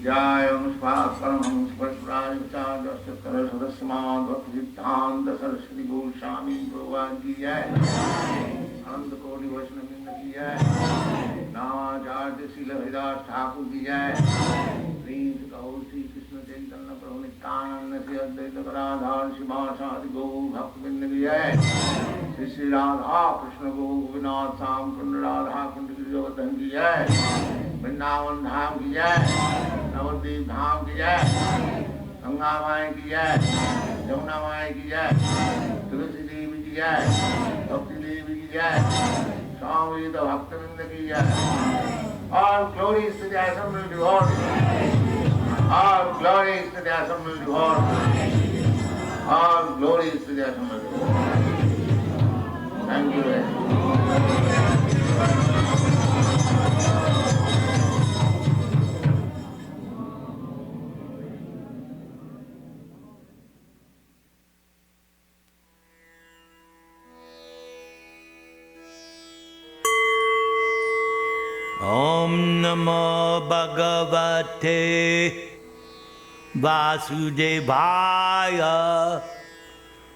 Jayam Svaparam Spasrajacharya Saraswasman Siddhanta Saraswati Goswami Prabhupada ki jai. Anand Koti Vaishnavrinda ki jai. Namacharya Srila Haridas Thakur ki jai. Sri Sri Krishna Chaitanya Prabhu Nityananda Sri Advaita Gadadhar Sivasadi Gaur Bhaktivinoda ki jai. Sri Sri Radha Krishna Gaur Govinath Sam Kunda Radha Kunda Giridharadhan ki jai. Vrindavan Dham ki jai. Nabadwip धाम की जय, गंगा माई की जय, यमुना माई की जय, तुलसी देवी की जय, भक्ति देवी की जय, स्वामी द भक्तवृंद की जय. All glories to the assembled devotees. All glories to the assembled devotees. All glories to the assembled devotees. Thank you very much. Om Namo Bhagavate Vasudevaya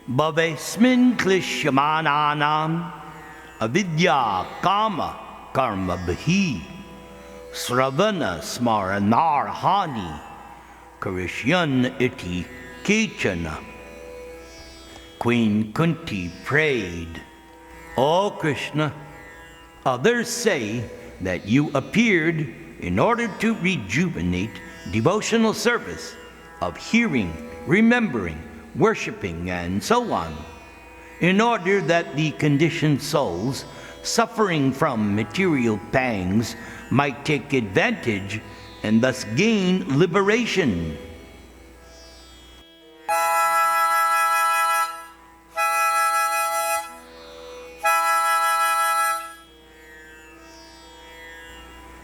Bhavesmin Klishyamananam Avidya Kama Karma Bhi Sravana Smaranarhani Karishyan Iti Kichana. Queen Kunti prayed, O Krishna, others say that you appeared in order to rejuvenate devotional service of hearing, remembering, worshiping, and so on, in order that the conditioned souls suffering from material pangs might take advantage and thus gain liberation.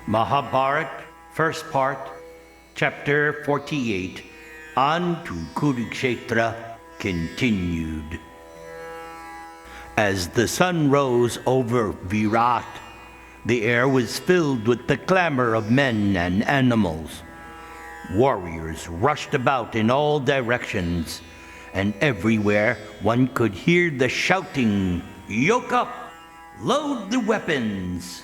Maha-Bharata, first part, chapter 48, on to Kuru-kshetra, continued. As the sun rose over Virat, the air was filled with the clamor of men and animals. Warriors rushed about in all directions, and everywhere one could hear the shouting, "Yoke up! Load the weapons!"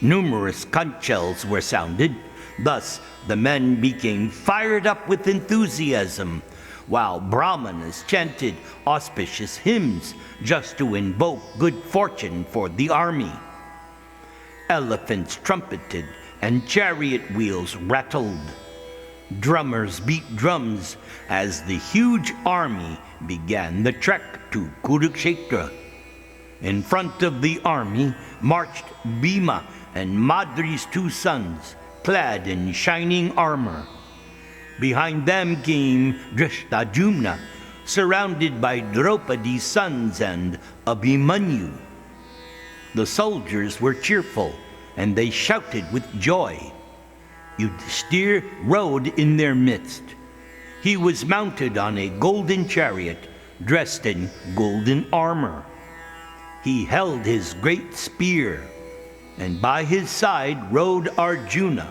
Numerous conch shells were sounded. Thus, the men became fired up with enthusiasm, while brahmanas chanted auspicious hymns just to invoke good fortune for the army. Elephants trumpeted and chariot wheels rattled. Drummers beat drums as the huge army began the trek to Kuru-kshetra. In front of the army marched Bhima and Madri's two sons, clad in shining armor. Behind them came Drishtajumna, surrounded by Draupadi's sons and Abhimanyu. The soldiers were cheerful, and they shouted with joy. Yudhishthir rode in their midst. He was mounted on a golden chariot, dressed in golden armor. He held his great spear, and by his side rode Arjuna,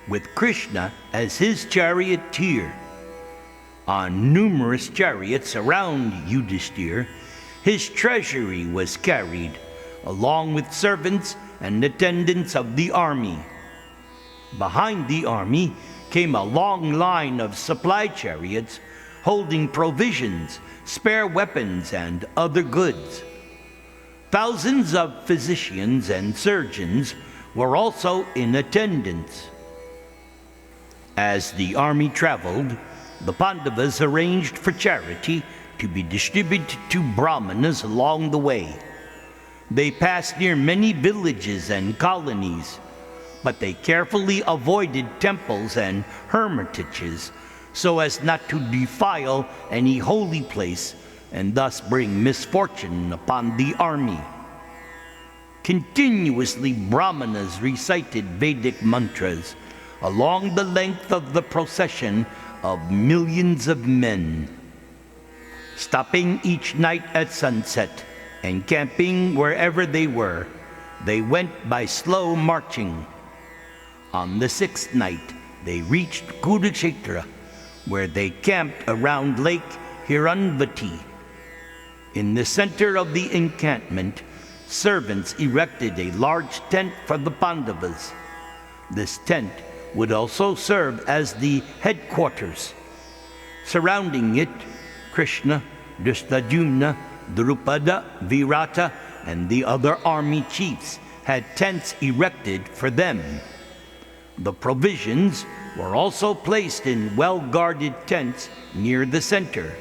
with Krishna as his charioteer. On numerous chariots around Yudhishthir, his treasury was carried, along with servants and attendants of the army. Behind the army came a long line of supply chariots holding provisions, spare weapons, and other goods. Thousands of physicians and surgeons were also in attendance. As the army traveled, the Pandavas arranged for charity to be distributed to brahmanas along the way. They passed near many villages and colonies, but they carefully avoided temples and hermitages so as not to defile any holy place and thus bring misfortune upon the army. Continuously, brahmanas recited Vedic mantras along the length of the procession of millions of men. Stopping each night at sunset and camping wherever they were, they went by slow marching. On the sixth night, they reached Kuru-kshetra, where they camped around Lake Hiranvati. In the center of the encampment, servants erected a large tent for the Pandavas. This tent would also serve as the headquarters. Surrounding it, Krishna, Drishtadyumna, Drupada, Virata, and the other army chiefs had tents erected for them. The provisions were also placed in well-guarded tents near the center.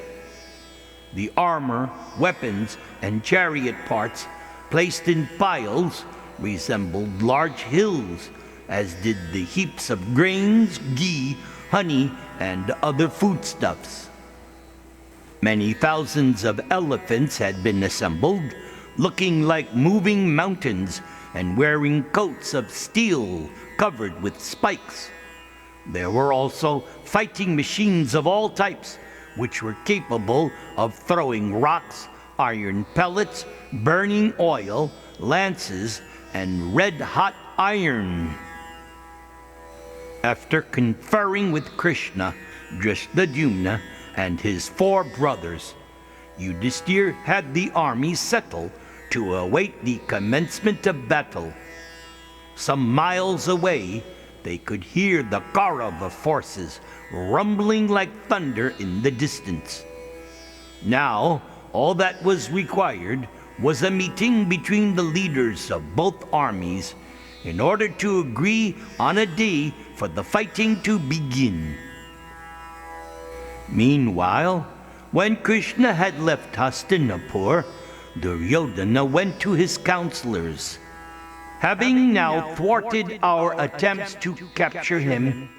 The armor, weapons, and chariot parts placed in piles resembled large hills, as did the heaps of grains, ghee, honey, and other foodstuffs. Many thousands of elephants had been assembled, looking like moving mountains and wearing coats of steel covered with spikes. There were also fighting machines of all types, which were capable of throwing rocks, iron pellets, burning oil, lances, and red-hot iron. After conferring with Krishna, Drishtadyumna, and his 4 brothers, Yudhishthir had the army settle to await the commencement of battle. Some miles away, they could hear the Kaurava forces rumbling like thunder in the distance. Now, all that was required was a meeting between the leaders of both armies in order to agree on a day for the fighting to begin. Meanwhile, when Krishna had left Hastinapur, Duryodhana went to his counselors. Having now thwarted our attempts to capture him,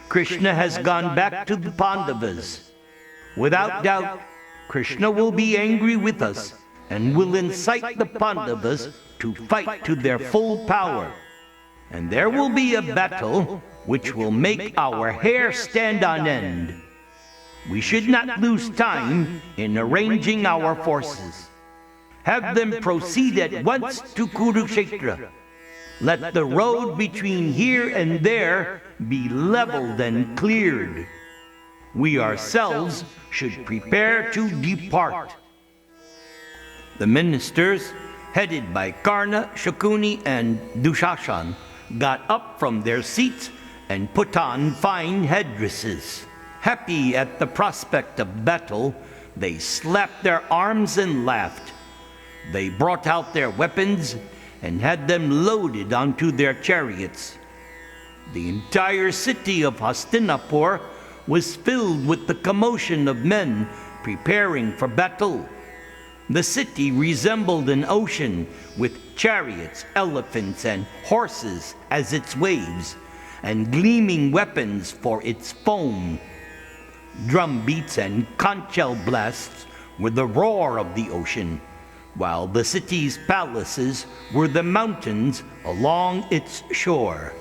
Krishna has gone back to the Pandavas. Without doubt, Krishna will be angry with us and will incite the Pandavas to fight to their full power. And there will be a battle which will make our hair stand on end. We should not lose time in arranging our forces. Have them proceed at once to Kuru-kshetra. Let the road between here and there be leveled and cleared. We ourselves should prepare to depart. The ministers, headed by Karna, Shakuni, and Dushashan, got up from their seats and put on fine headdresses. Happy at the prospect of battle, they slapped their arms and laughed. They brought out their weapons and had them loaded onto their chariots. The entire city of Hastinapur was filled with the commotion of men preparing for battle. The city resembled an ocean with chariots, elephants, and horses as its waves, and gleaming weapons for its foam. Drum beats and conch shell blasts were the roar of the ocean, while the city's palaces were the mountains along its shore.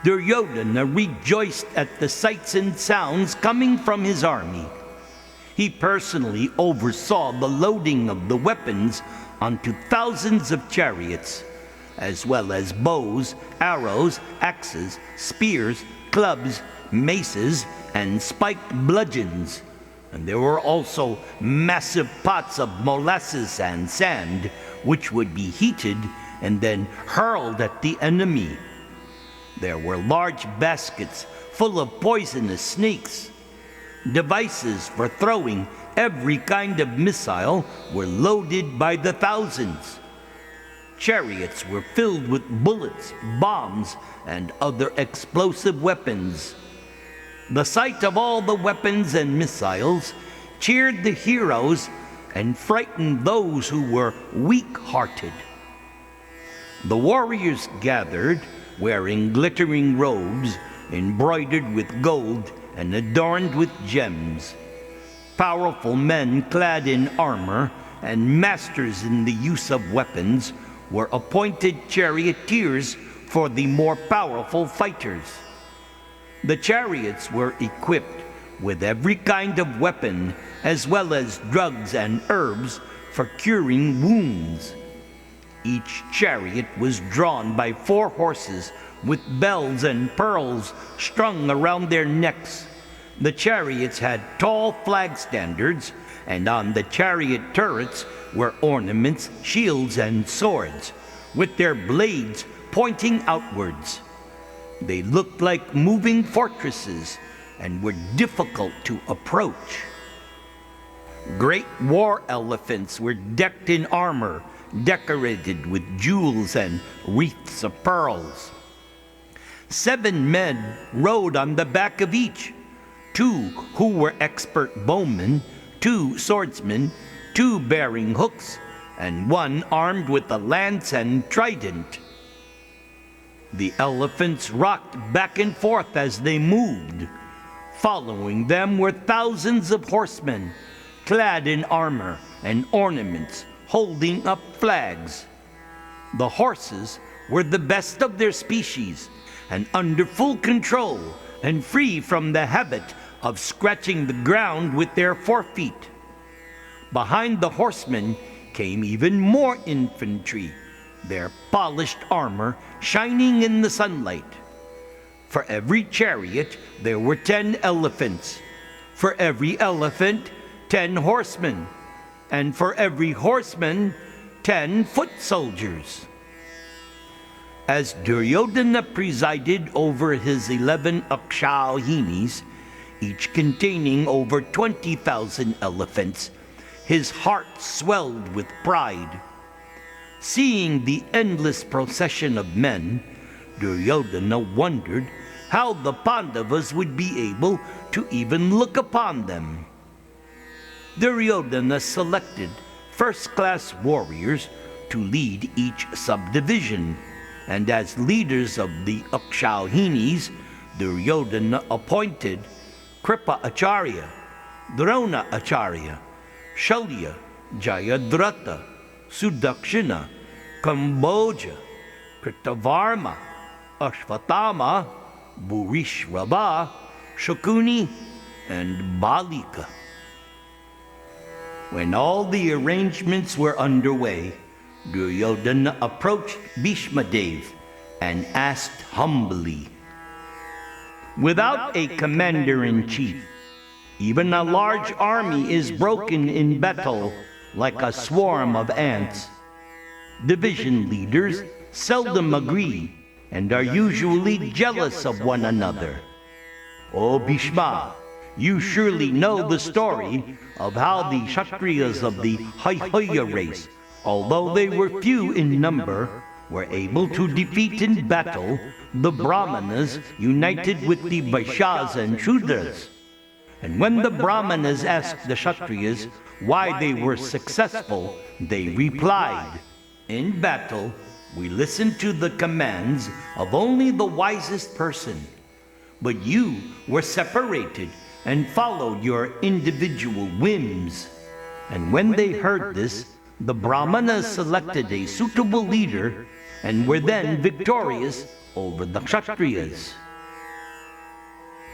Duryodhana rejoiced at the sights and sounds coming from his army. He personally oversaw the loading of the weapons onto thousands of chariots, as well as bows, arrows, axes, spears, clubs, maces, and spiked bludgeons. And there were also massive pots of molasses and sand, which would be heated and then hurled at the enemy. There were large baskets full of poisonous snakes. Devices for throwing every kind of missile were loaded by the thousands. Chariots were filled with bullets, bombs, and other explosive weapons. The sight of all the weapons and missiles cheered the heroes and frightened those who were weak-hearted. The warriors gathered, wearing glittering robes embroidered with gold and adorned with gems. Powerful men clad in armor and masters in the use of weapons were appointed charioteers for the more powerful fighters. The chariots were equipped with every kind of weapon, as well as drugs and herbs for curing wounds. Each chariot was drawn by 4 horses with bells and pearls strung around their necks. The chariots had tall flag standards, and on the chariot turrets were ornaments, shields, and swords, with their blades pointing outwards. They looked like moving fortresses and were difficult to approach. Great war elephants were decked in armor, decorated with jewels and wreaths of pearls. 7 men rode on the back of each, 2 who were expert bowmen, 2 swordsmen, 2 bearing hooks, and 1 armed with a lance and trident. The elephants rocked back and forth as they moved. Following them were thousands of horsemen, clad in armor and ornaments, holding up flags. The horses were the best of their species, and under full control and free from the habit of scratching the ground with their forefeet. Behind the horsemen came even more infantry, their polished armor shining in the sunlight. For every chariot there were 10 elephants, for every elephant 10 horsemen, and for every horseman 10 foot soldiers. As Duryodhana presided over his 11 Akshauhinis, each containing over 20,000 elephants, his heart swelled with pride. Seeing the endless procession of men, Duryodhana wondered how the Pandavas would be able to even look upon them. Duryodhana selected first-class warriors to lead each subdivision, and as leaders of the Akshauhinis, Duryodhana appointed Kripa Acharya, Drona Acharya, Shalya, Jayadratha, Sudakshina, Kamboja, Kritavarma, Ashvatthama, Bhurishrava, Shakuni, and Balika. When all the arrangements were underway, Duryodhana approached Bhishma Dev and asked humbly, "Without a commander-in-chief, even a large army is broken in battle like a swarm of ants. Division leaders seldom agree and are usually jealous of one another. O Bhishma, you surely know the story of how the Kshatriyas of the Haihoya race, although they were few in number, were able to defeat in battle the Brahmanas united with the Vaishyas and Shudras. And when the Brahmanas asked the Kshatriyas why they were successful, they replied, 'In battle, we listen to the commands of only the wisest person. But you were separated and followed your individual whims.' And when they heard this, the Brahmanas selected a suitable leader and were then victorious over the Kshatriyas.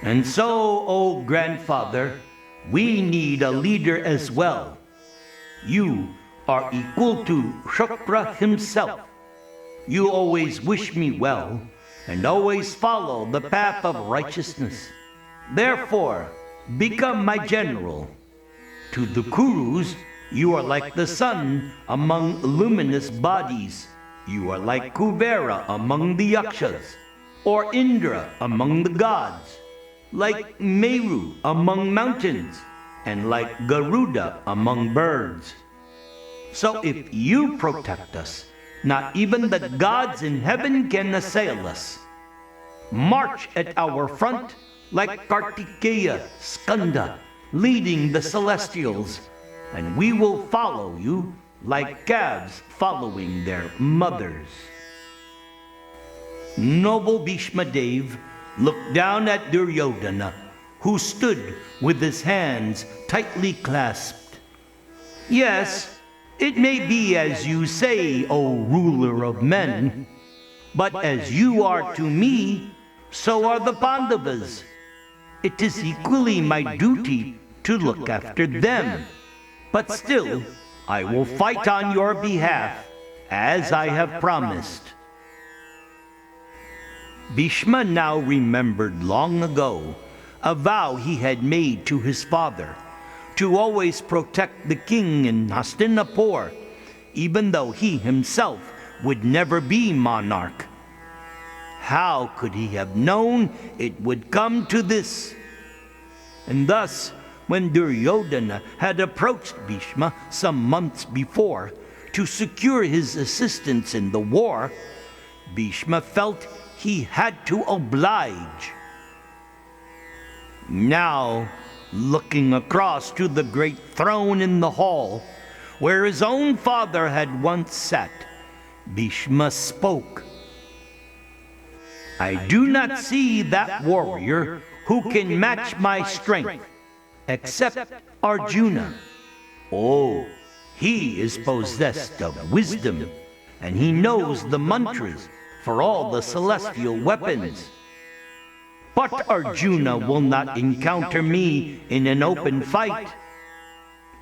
And so, O grandfather, we need a leader as well. You are equal to Shukra himself. You always wish me well and always follow the path of righteousness. Therefore, become my general. To the Kurus, you are like the sun among luminous bodies. You are like Kuvera among the Yakshas, or Indra among the gods, like Meru among mountains, and like Garuda among birds. So if you protect us, not even the gods in heaven can assail us. March at our front like Kartikeya, Skanda, leading the celestials, and we will follow you like calves following their mothers." Noble Bhishma Dev looked down at Duryodhana, who stood with his hands tightly clasped. "Yes, it may be as you say, O ruler of men, but as you are to me, so are the Pandavas. It is equally my duty to look after them. But still, I will fight on your behalf as I have promised. Bhishma now remembered long ago a vow he had made to his father to always protect the king in Hastinapur, even though he himself would never be monarch. How could he have known it would come to this? And thus, when Duryodhana had approached Bhishma some months before to secure his assistance in the war, Bhishma felt he had to oblige. Now, looking across to the great throne in the hall, where his own father had once sat, Bhishma spoke. I do not see that warrior who can match my strength, except Arjuna. Oh, he is possessed of wisdom, and he knows the mantras for all the celestial weapons. But Arjuna will not encounter me in an open fight.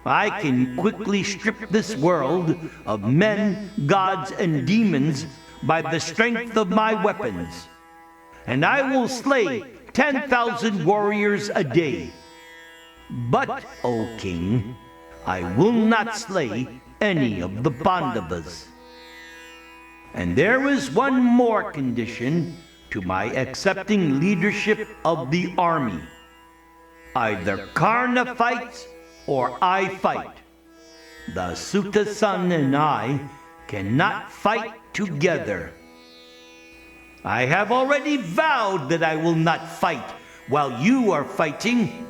I can quickly strip this world of men, gods, and demons by the strength of my weapons, and I will slay 10,000 warriors a day. But, O king, I will not slay any of the Pandavas. And there is one more condition to my accepting leadership of the army. Either Karna fights or I fight. The Sutta son and I cannot fight together. I have already vowed that I will not fight while you are fighting.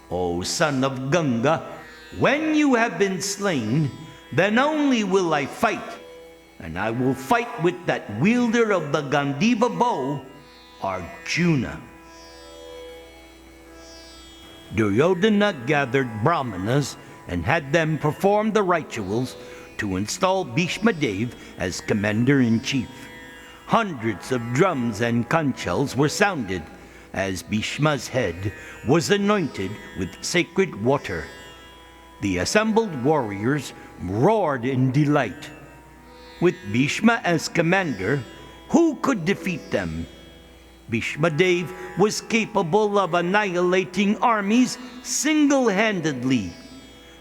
O son of Ganga, when you have been slain, then only will I fight, and I will fight with that wielder of the Gandiva bow, Arjuna. Duryodhana gathered Brahmanas and had them perform the rituals to install Bhishma Dev as commander-in-chief. Hundreds of drums and conchs were sounded as Bhishma's head was anointed with sacred water. The assembled warriors roared in delight. With Bhishma as commander, who could defeat them? Bhishma Dev was capable of annihilating armies single-handedly,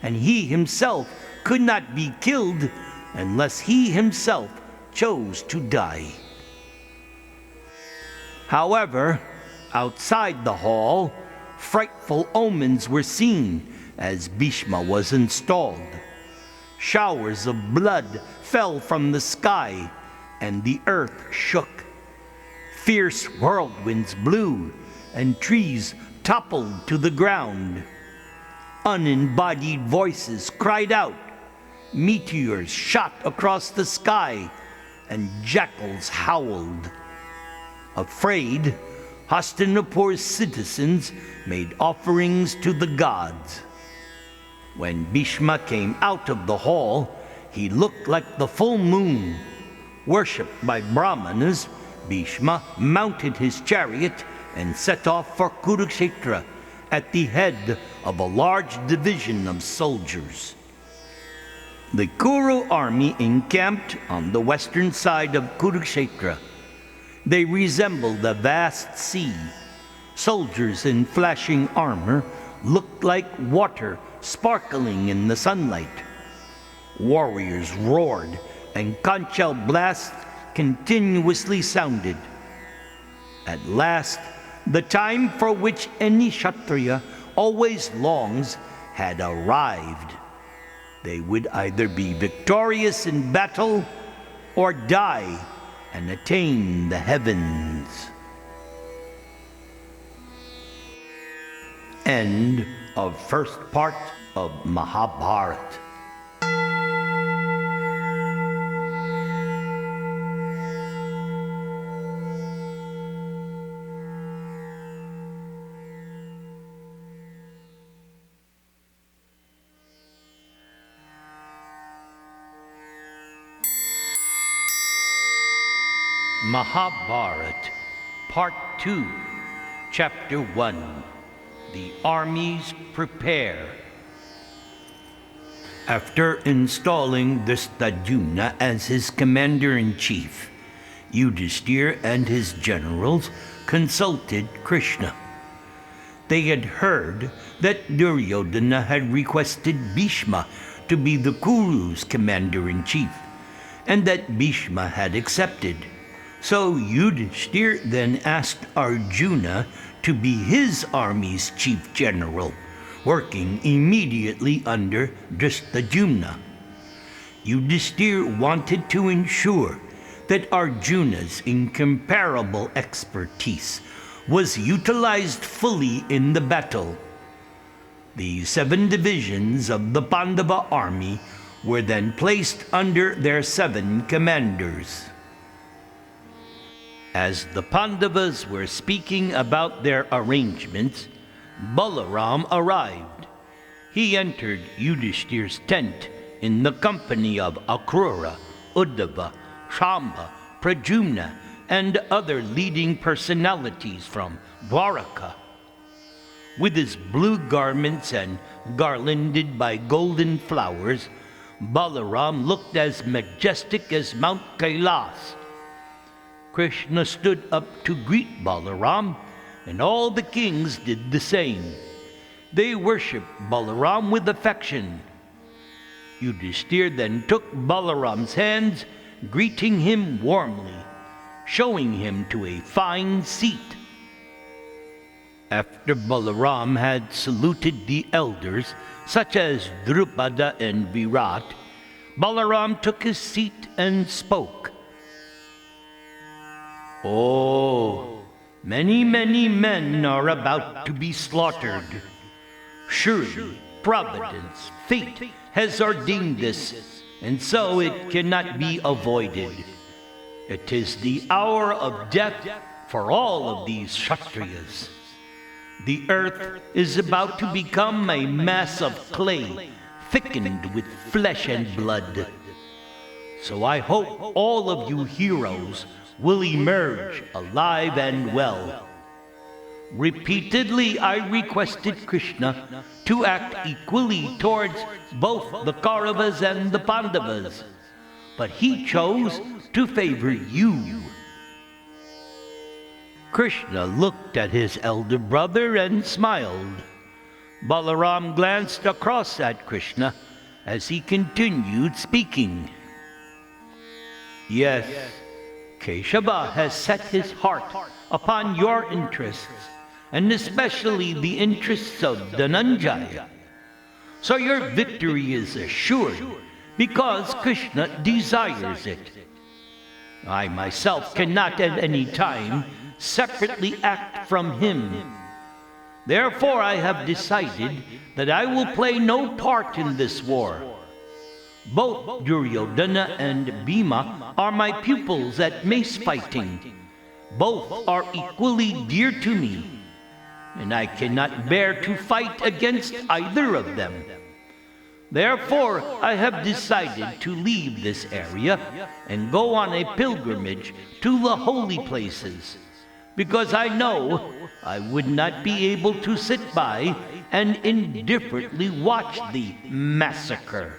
and he himself could not be killed unless he himself chose to die. However, outside the hall, frightful omens were seen as Bhishma was installed. Showers of blood fell from the sky, and the earth shook. Fierce whirlwinds blew, and trees toppled to the ground. Unembodied voices cried out. Meteors shot across the sky, and jackals howled. Afraid, Hastinapur's citizens made offerings to the gods. When Bhishma came out of the hall, he looked like the full moon. Worshipped by Brahmanas, Bhishma mounted his chariot and set off for Kuru-kshetra at the head of a large division of soldiers. The Kuru army encamped on the western side of Kuru-kshetra. They resembled a vast sea. Soldiers in flashing armor looked like water sparkling in the sunlight. Warriors roared, and conchal blasts continuously sounded. At last, the time for which any Kshatriya always longs had arrived. They would either be victorious in battle or die and attain the heavens. End of first part of Maha-Bharata. Maha-Bharata, Part 2, Chapter 1, The Armies Prepare. After installing Drishtadyumna as his commander-in-chief, Yudhishthir and his generals consulted Krishna. They had heard that Duryodhana had requested Bhishma to be the Kuru's commander-in-chief, and that Bhishma had accepted. So Yudhishthir then asked Arjuna to be his army's chief general, working immediately under Drishtadyumna. Yudhishthir wanted to ensure that Arjuna's incomparable expertise was utilized fully in the battle. The 7 divisions of the Pandava army were then placed under their 7 commanders. As the Pandavas were speaking about their arrangements, Balaram arrived. He entered Yudhishthir's tent in the company of Akrura, Uddhava, Shamba, Pradyumna, and other leading personalities from Dwaraka. With his blue garments and garlanded by golden flowers, Balaram looked as majestic as Mount Kailas. Krishna stood up to greet Balaram, and all the kings did the same. They worshipped Balaram with affection. Yudhishthir then took Balaram's hands, greeting him warmly, showing him to a fine seat. After Balaram had saluted the elders, such as Drupada and Virat, Balaram took his seat and spoke. "Oh, many men are about to be slaughtered. Surely Providence, fate, has ordained this, and so it cannot be avoided. It is the hour of death for all of these Kshatriyas. The earth is about to become a mass of clay, thickened with flesh and blood. So I hope all of you heroes will emerge alive and well." Repeatedly I requested Krishna to act equally towards both the Kauravas and the Pandavas, but he chose to favor you. Krishna looked at his elder brother and smiled. Balaram glanced across at Krishna as he continued speaking. "Yes, Keshava has set his heart upon your interests, and especially the interests of Dhananjaya. So your victory is assured because Krishna desires it. I myself cannot at any time separately act from him. Therefore I have decided that I will play no part in this war. Both Duryodhana and Bhima are my pupils at mace fighting. Both are equally dear to me, and I cannot bear to fight against either of them. Therefore, I have decided to leave this area and go on a pilgrimage to the holy places, because I know I would not be able to sit by and indifferently watch the massacre."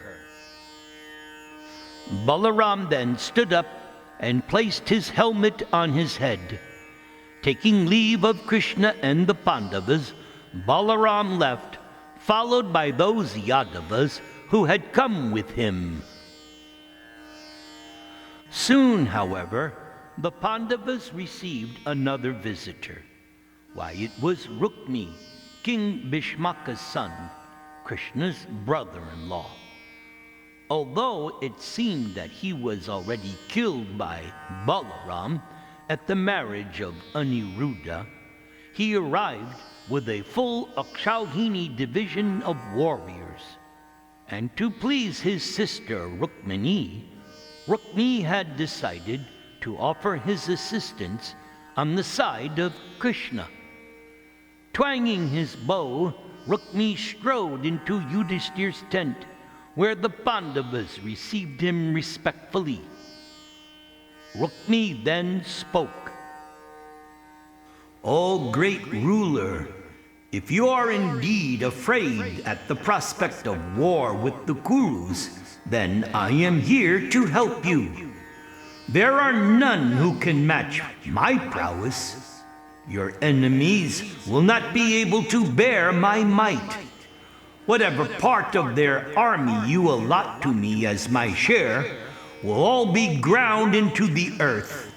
Balaram then stood up and placed his helmet on his head. Taking leave of Krishna and the Pandavas, Balaram left, followed by those Yadavas who had come with him. Soon, however, the Pandavas received another visitor. Why, it was Rukmi, King Bhishmaka's son, Krishna's brother-in-law. Although it seemed that he was already killed by Balaram at the marriage of Aniruddha, he arrived with a full Akshauhini division of warriors. And to please his sister Rukmini, Rukmi had decided to offer his assistance on the side of Krishna. Twanging his bow, Rukmi strode into Yudhishthir's tent, where the Pandavas received him respectfully. Rukmi then spoke. "O great ruler, If you are indeed afraid at the prospect of war with the Kurus, then I am here to help you. There are none who can match my prowess. Your enemies will not be able to bear my might. Whatever part of their army you allot to me as my share will all be ground into the earth.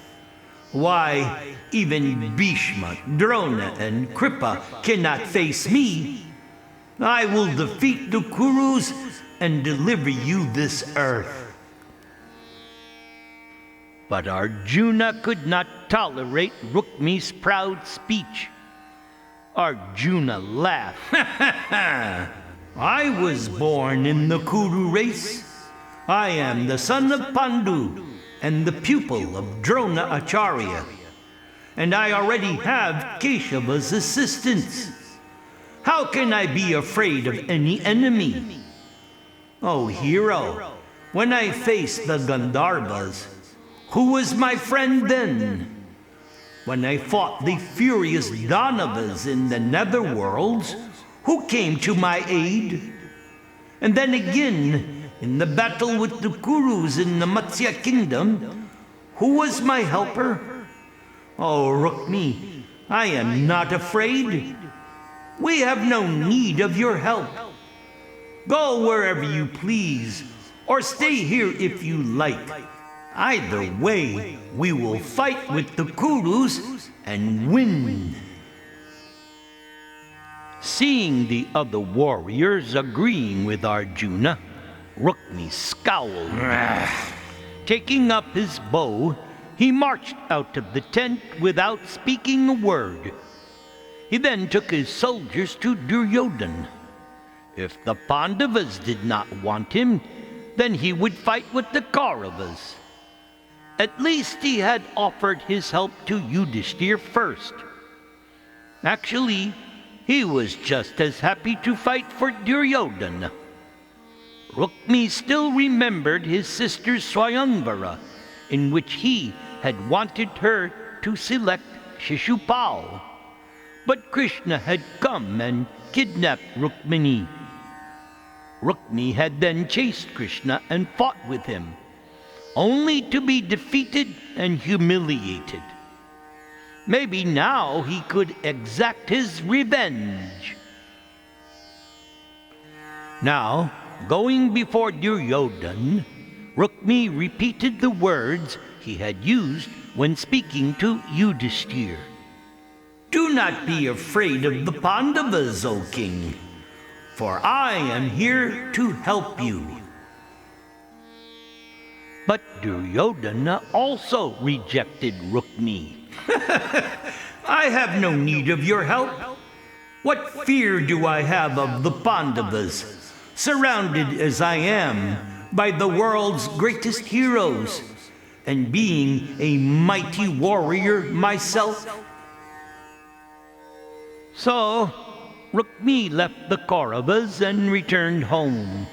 Why, even Bhishma, Drona, and Kripa cannot face me. I will defeat the Kurus and deliver you this earth. But Arjuna could not tolerate Rukmi's proud speech. Arjuna laughed. I was born in the Kuru race. I am the son of Pandu and the pupil of Drona Acharya. And I already have Keshava's assistance. How can I be afraid of any enemy? Oh, hero, when I faced the Gandharvas, who was my friend then? When I fought the furious Danavas in the netherworlds, who came to my aid? And then again, in the battle with the Kurus in the Matsya kingdom, who was my helper? Oh, Rukmi, I am not afraid. We have no need of your help. Go wherever you please, or stay here if you like. Either way, we will fight with the Kurus and win. Seeing the other warriors agreeing with Arjuna, Rukmi scowled. Taking up his bow, he marched out of the tent without speaking a word. He then took his soldiers to Duryodhana. If the Pandavas did not want him, then he would fight with the Kauravas. At least he had offered his help to Yudhishthir first. Actually, he was just as happy to fight for Duryodhana. Rukmi still remembered his sister's Swayamvara, in which he had wanted her to select Shishupal. But Krishna had come and kidnapped Rukmini. Rukmi had then chased Krishna and fought with him, only to be defeated and humiliated. Maybe now he could exact his revenge. Now, going before Duryodhana, Rukmi repeated the words he had used when speaking to Yudhishthir. Do not be afraid of the Pandavas, O king, for I am here to help you. But Duryodhana also rejected Rukmi. I have no need of your help. What fear do I have of the Pandavas, surrounded as I am by the world's greatest heroes, and being a mighty warrior myself? So, Rukmi left the Kauravas and returned home,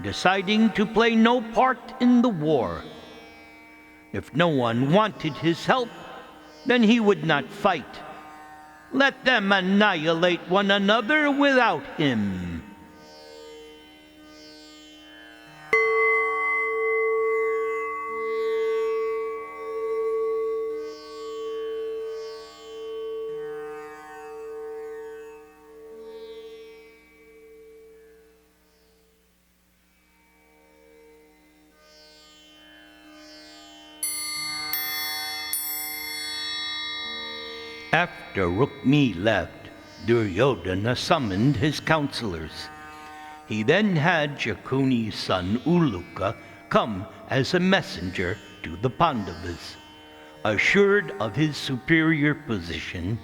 deciding to play no part in the war. If no one wanted his help, then he would not fight. Let them annihilate one another without him. After Rukmi left, Duryodhana summoned his counselors. He then had Shakuni's son Uluka come as a messenger to the Pandavas. Assured of his superior position,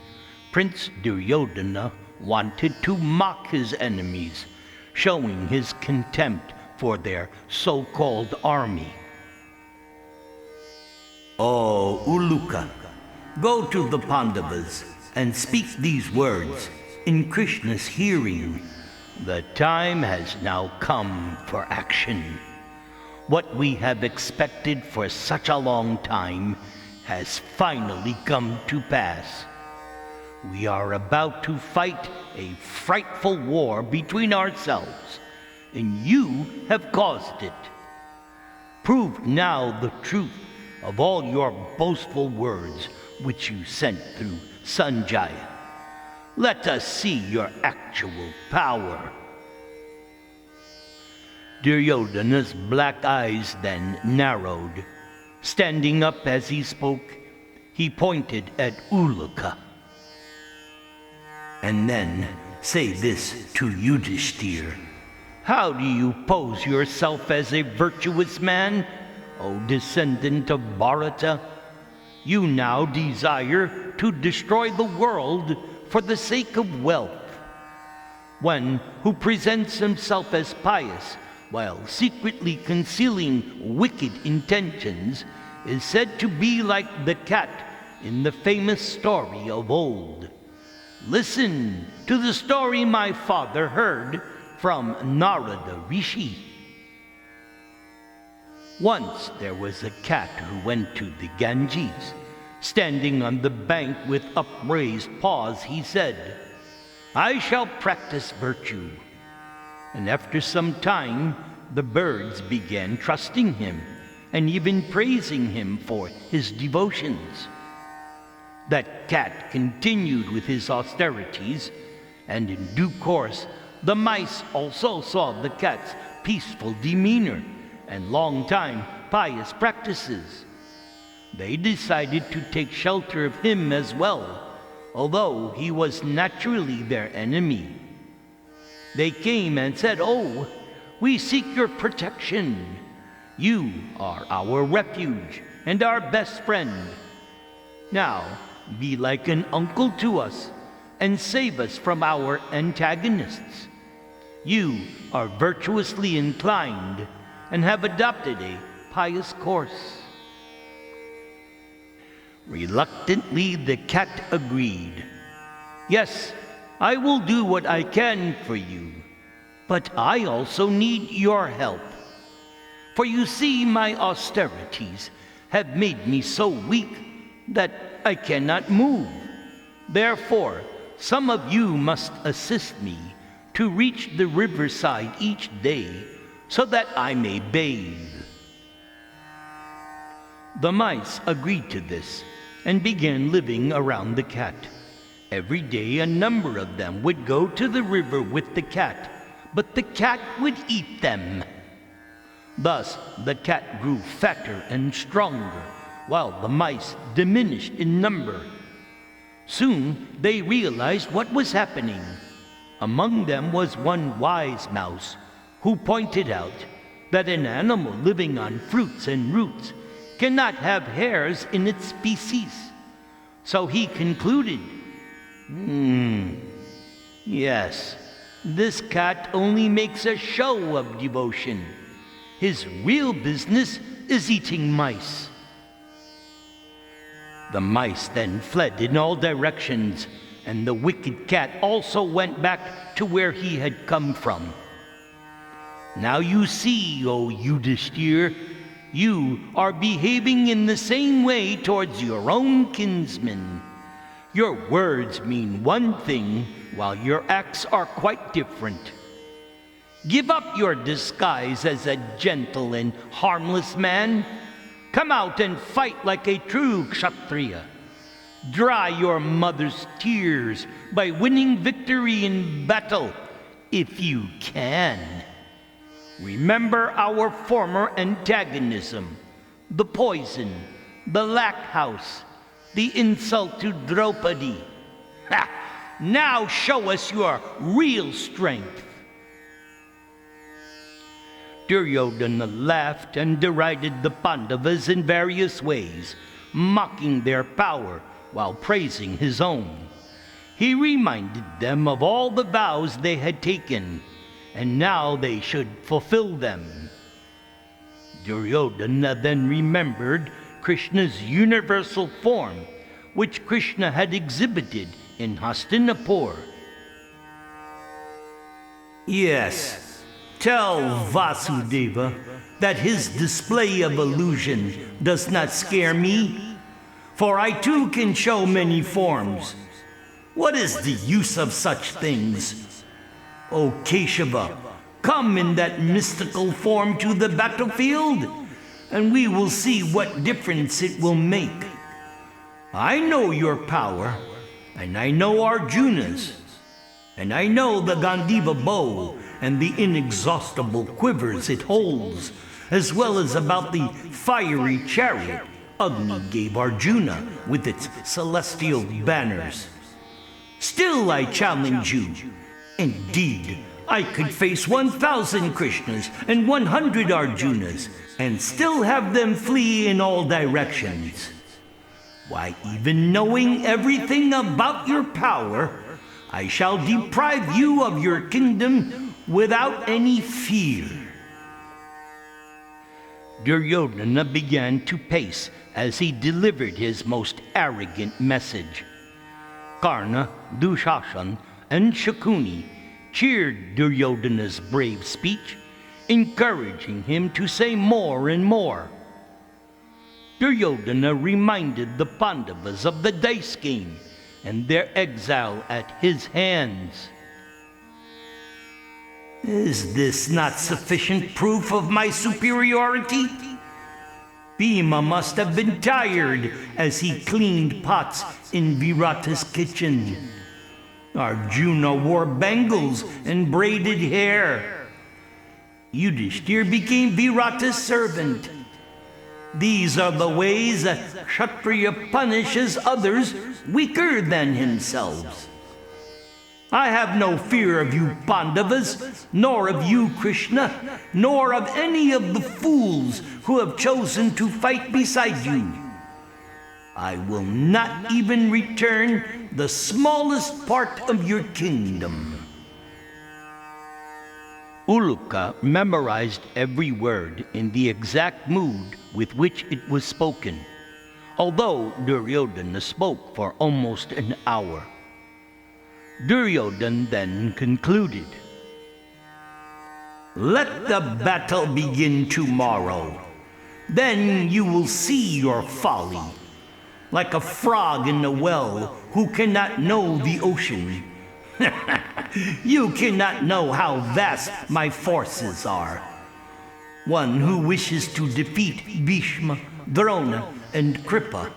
Prince Duryodhana wanted to mock his enemies, showing his contempt for their so-called army. Oh, Uluka, go to the Pandavas and speak these words in Krishna's hearing. The time has now come for action. What we have expected for such a long time has finally come to pass. We are about to fight a frightful war between ourselves, and you have caused it. Prove now the truth of all your boastful words which you sent through Sanjaya. Let us see your actual power. Duryodhana's black eyes then narrowed. Standing up as he spoke, he pointed at Uluka. And then say this to Yudhishthir. How do you pose yourself as a virtuous man, O descendant of Bharata? You now desire to destroy the world for the sake of wealth. One who presents himself as pious while secretly concealing wicked intentions is said to be like the cat in the famous story of old. Listen to the story my father heard from Narada Rishi. Once there was a cat who went to the Ganges. Standing on the bank with upraised paws, he said, I shall practice virtue. And after some time, the birds began trusting him and even praising him for his devotions. That cat continued with his austerities, and in due course, the mice also saw the cat's peaceful demeanor and long-time pious practices. They decided to take shelter of him as well, although he was naturally their enemy. They came and said, Oh, we seek your protection. You are our refuge and our best friend. Now, be like an uncle to us and save us from our antagonists. You are virtuously inclined and have adopted a pious course. Reluctantly, the cat agreed. Yes, I will do what I can for you, but I also need your help. For you see, my austerities have made me so weak that I cannot move. Therefore, some of you must assist me to reach the riverside each day so that I may bathe. The mice agreed to this and began living around the cat. Every day a number of them would go to the river with the cat, but the cat would eat them. Thus the cat grew fatter and stronger, while the mice diminished in number. Soon they realized what was happening. Among them was one wise mouse who pointed out that an animal living on fruits and roots cannot have hairs in its species. So he concluded, yes, this cat only makes a show of devotion. His real business is eating mice. The mice then fled in all directions, and the wicked cat also went back to where he had come from. Now you see, O Yudhishthir, you are behaving in the same way towards your own kinsmen. Your words mean one thing, while your acts are quite different. Give up your disguise as a gentle and harmless man. Come out and fight like a true kshatriya. Dry your mother's tears by winning victory in battle, if you can. Remember our former antagonism, the poison, the lack house, the insult to Draupadi. Ha! Now show us your real strength. Duryodhana laughed and derided the Pandavas in various ways, mocking their power while praising his own. He reminded them of all the vows they had taken, and now they should fulfill them. Duryodhana then remembered Krishna's universal form, which Krishna had exhibited in Hastinapur. Yes, tell Vasudeva that his display of illusion does not scare me, for I too can show many forms. What is the use of such things? O Keshava, come in that mystical form to the battlefield, and we will see what difference it will make. I know your power, and I know Arjuna's, and I know the Gandiva bow and the inexhaustible quivers it holds, as well as about the fiery chariot Agni gave Arjuna with its celestial banners. Still I challenge you. Indeed, I could face 1,000 Krishnas and 100 Arjunas, and still have them flee in all directions. Why, even knowing everything about your power, I shall deprive you of your kingdom without any fear. Duryodhana began to pace as he delivered his most arrogant message. Karna, Dushashan, and Shakuni cheered Duryodhana's brave speech, encouraging him to say more and more. Duryodhana reminded the Pandavas of the dice game and their exile at his hands. Is this not sufficient proof of my superiority? Bhima must have been tired as he cleaned pots in Virata's kitchen. Arjuna wore bangles and braided hair. Yudhishthir became Virata's servant. These are the ways a Kshatriya punishes others weaker than himself. I have no fear of you Pandavas, nor of you Krishna, nor of any of the fools who have chosen to fight beside you. I will not even return the smallest part of your kingdom. Uluka memorized every word in the exact mood with which it was spoken, although Duryodhana spoke for almost an hour. Duryodhana then concluded, "Let the battle begin tomorrow. Then you will see your folly. Like a frog in the well who cannot know the ocean. You cannot know how vast my forces are. One who wishes to defeat Bhishma, Drona, and Kripa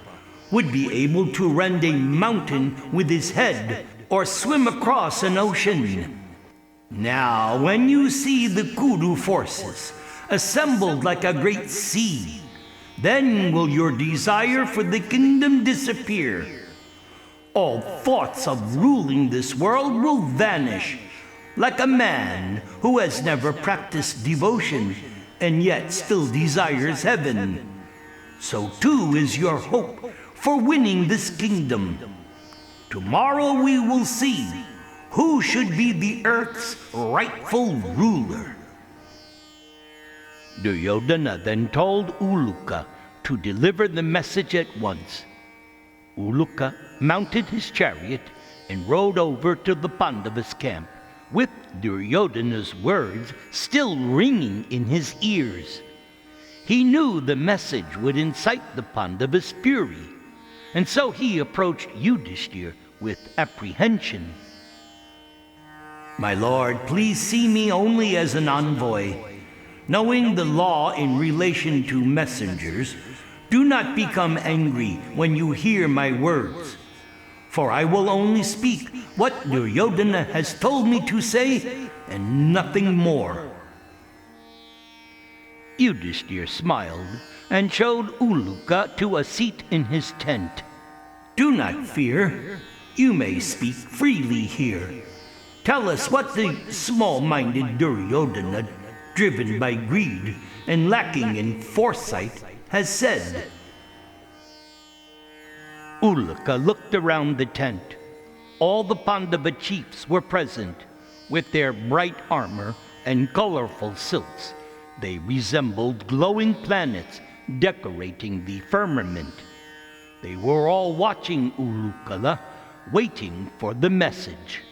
would be able to rend a mountain with his head or swim across an ocean. Now, when you see the Kuru forces assembled like a great sea, then will your desire for the kingdom disappear. All thoughts of ruling this world will vanish, like a man who has never practiced devotion and yet still desires heaven. So too is your hope for winning this kingdom. Tomorrow we will see who should be the earth's rightful ruler." Duryodhana then told Uluka to deliver the message at once. Uluka mounted his chariot and rode over to the Pandavas' camp, with Duryodhana's words still ringing in his ears. He knew the message would incite the Pandavas' fury, and so he approached Yudhishthir with apprehension. "My lord, please see me only as an envoy. Knowing the law in relation to messengers, do not become angry when you hear my words, for I will only speak what Duryodhana has told me to say, and nothing more." Yudhishthir smiled and showed Uluka to a seat in his tent. "Do not fear. You may speak freely here. Tell us what the small-minded Duryodhana, driven by greed and lacking in foresight, has said." Uluka looked around the tent. All the Pandava chiefs were present. With their bright armor and colorful silks, they resembled glowing planets decorating the firmament. They were all watching Ulukala, waiting for the message.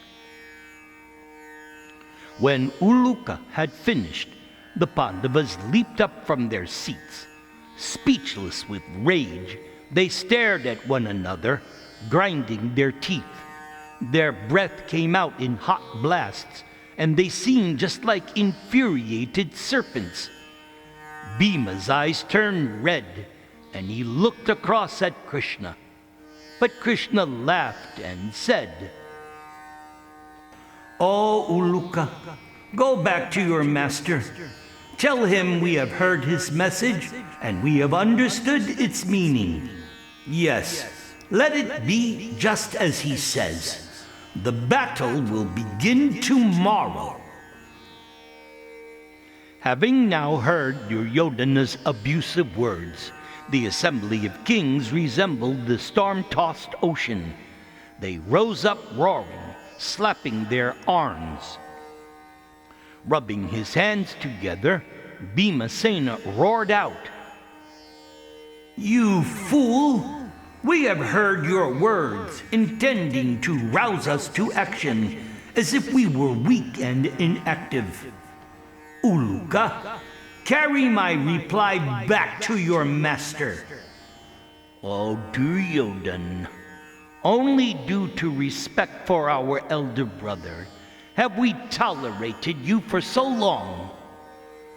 When Uluka had finished, the Pandavas leaped up from their seats. Speechless with rage, they stared at one another, grinding their teeth. Their breath came out in hot blasts, and they seemed just like infuriated serpents. Bhima's eyes turned red, and he looked across at Krishna. But Krishna laughed and said, "Oh, Uluka, go back to your master. Tell him we have heard his message and we have understood its meaning. Yes, let it be just as he says. The battle will begin tomorrow." Having now heard Duryodhana's abusive words, the assembly of kings resembled the storm-tossed ocean. They rose up roaring, slapping their arms. Rubbing his hands together, Bhimasena roared out, "You fool! We have heard your words, intending to rouse us to action, as if we were weak and inactive. Uluka, carry my reply back to your master." "Oh, Duryodhana, only due to respect for our elder brother have we tolerated you for so long.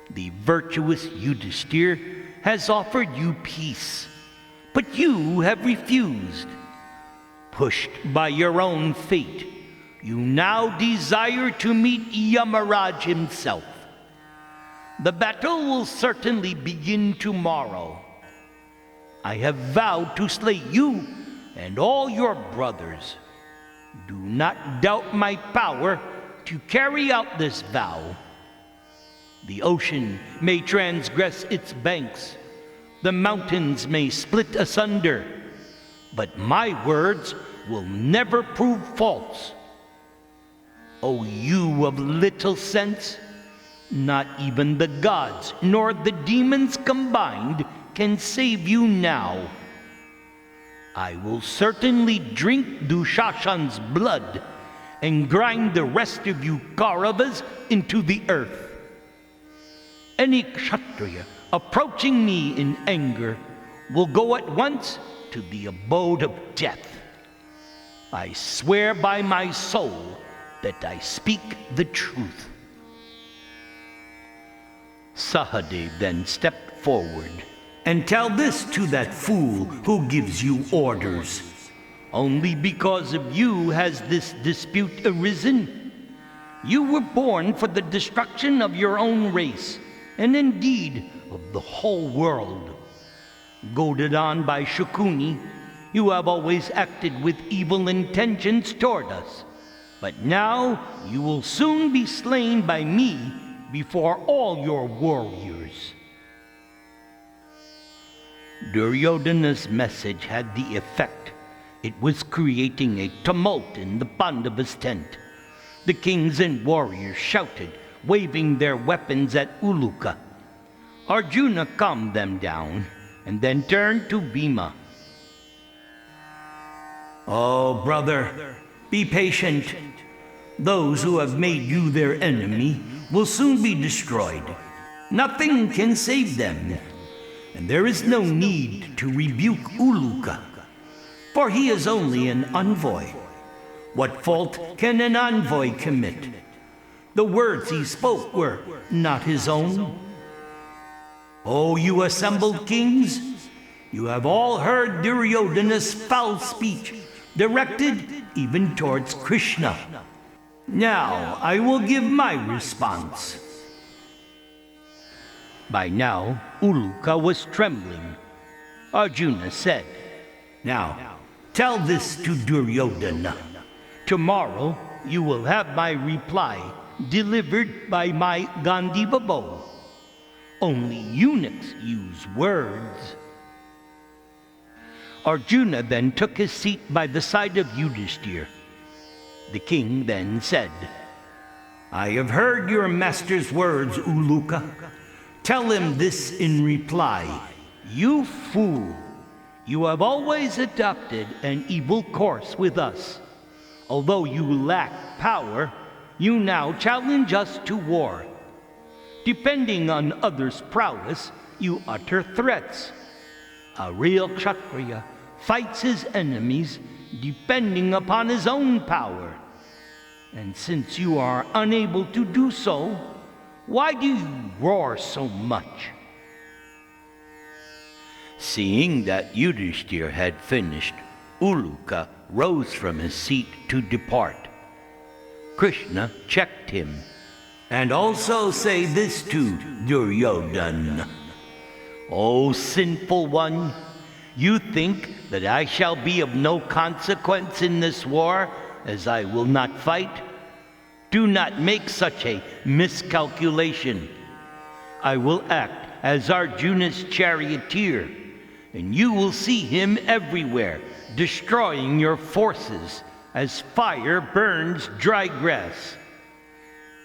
The virtuous Yudhishthir has offered you peace, but you have refused. Pushed by your own fate, you now desire to meet Yamaraj himself. The battle will certainly begin tomorrow. I have vowed to slay you and all your brothers. Do not doubt my power to carry out this vow. The ocean may transgress its banks, the mountains may split asunder, but my words will never prove false. O you of little sense, not even the gods nor the demons combined can save you now. I will certainly drink Dushashan's blood and grind the rest of you Kauravas into the earth. Any Kshatriya approaching me in anger will go at once to the abode of death. I swear by my soul that I speak the truth." Sahadev then stepped forward. "And tell this to that fool who gives you orders. Only because of you has this dispute arisen. You were born for the destruction of your own race, and indeed of the whole world. Goaded on by Shukuni, you have always acted with evil intentions toward us. But now you will soon be slain by me before all your warriors." Duryodhana's message had the effect. It was creating a tumult in the Pandavas' tent. The kings and warriors shouted, waving their weapons at Uluka. Arjuna calmed them down and then turned to Bhima. "Oh, brother, be patient. Those who have made you their enemy will soon be destroyed. Nothing can save them, and there is no need to rebuke Uluka, for he is only an envoy. What fault can an envoy commit? The words he spoke were not his own. Oh, you assembled kings, you have all heard Duryodhana's foul speech, directed even towards Krishna. Now I will give my response." By now, Uluka was trembling. Arjuna said, "Now, tell this to Duryodhana. Tomorrow you will have my reply delivered by my Gandiva bow. Only eunuchs use words." Arjuna then took his seat by the side of Yudhishthir. The king then said, "I have heard your master's words, Uluka. Tell him this in reply. You fool! You have always adopted an evil course with us. Although you lack power, you now challenge us to war. Depending on others' prowess, you utter threats. A real Kshatriya fights his enemies depending upon his own power. And since you are unable to do so, why do you roar so much?" Seeing that Yudhishthir had finished, Uluka rose from his seat to depart. Krishna checked him. "And also say this to Duryodhana. O sinful one, you think that I shall be of no consequence in this war, as I will not fight? Do not make such a miscalculation. I will act as Arjuna's charioteer, and you will see him everywhere, destroying your forces as fire burns dry grass.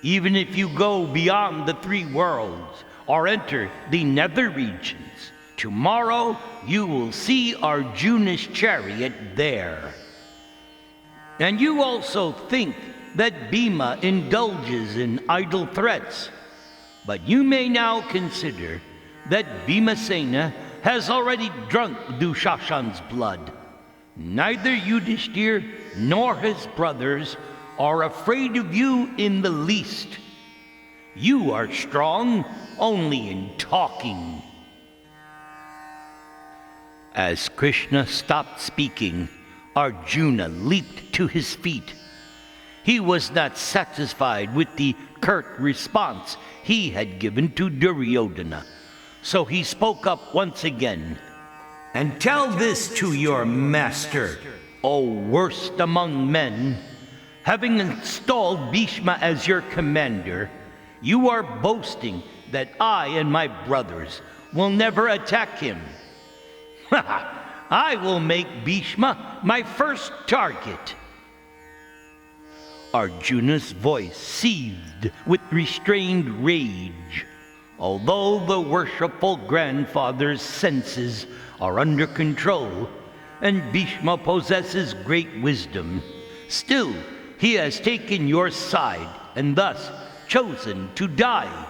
Even if you go beyond the three worlds or enter the nether regions, tomorrow you will see Arjuna's chariot there. And you also think that Bhima indulges in idle threats, but you may now consider that Bhimasena has already drunk Dushashan's blood. Neither Yudhishthir nor his brothers are afraid of you in the least. You are strong only in talking." As Krishna stopped speaking, Arjuna leaped to his feet. He was not satisfied with the curt response he had given to Duryodhana, so he spoke up once again. "And tell this to your master, O worst among men, having installed Bhishma as your commander, you are boasting that I and my brothers will never attack him. I will make Bhishma my first target." Arjuna's voice seethed with restrained rage. Although the worshipful grandfather's senses are under control, and Bhishma possesses great wisdom, still he has taken your side and thus chosen to die.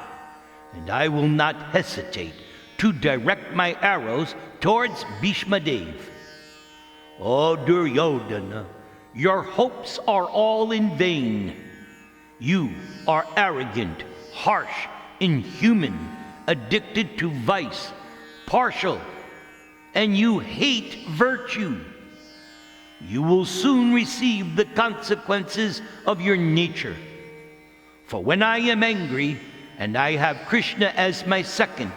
And I will not hesitate to direct my arrows towards Bhishma Dev. O Duryodhana, your hopes are all in vain. You are arrogant, harsh, inhuman, addicted to vice, partial, and you hate virtue. You will soon receive the consequences of your nature. For when I am angry, and I have Krishna as my second,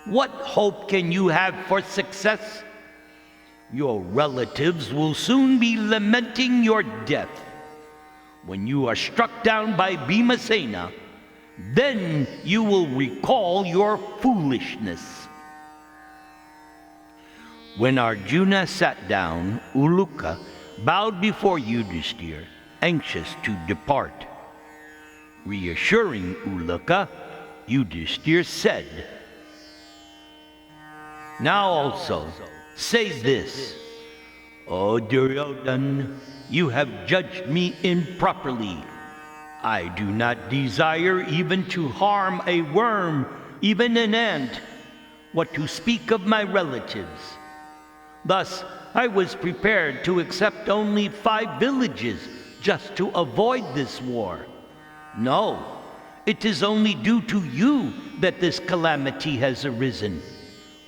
what hope can you have for success? Your relatives will soon be lamenting your death. When you are struck down by Bhimasena, then you will recall your foolishness. When Arjuna sat down, Uluka bowed before Yudhishthir, anxious to depart. Reassuring Uluka, Yudhishthir said, "Now also say this, O Duryodhana, you have judged me improperly. I do not desire even to harm a worm, even an ant, what to speak of my relatives. Thus, I was prepared to accept only 5 villages just to avoid this war. No, it is only due to you that this calamity has arisen.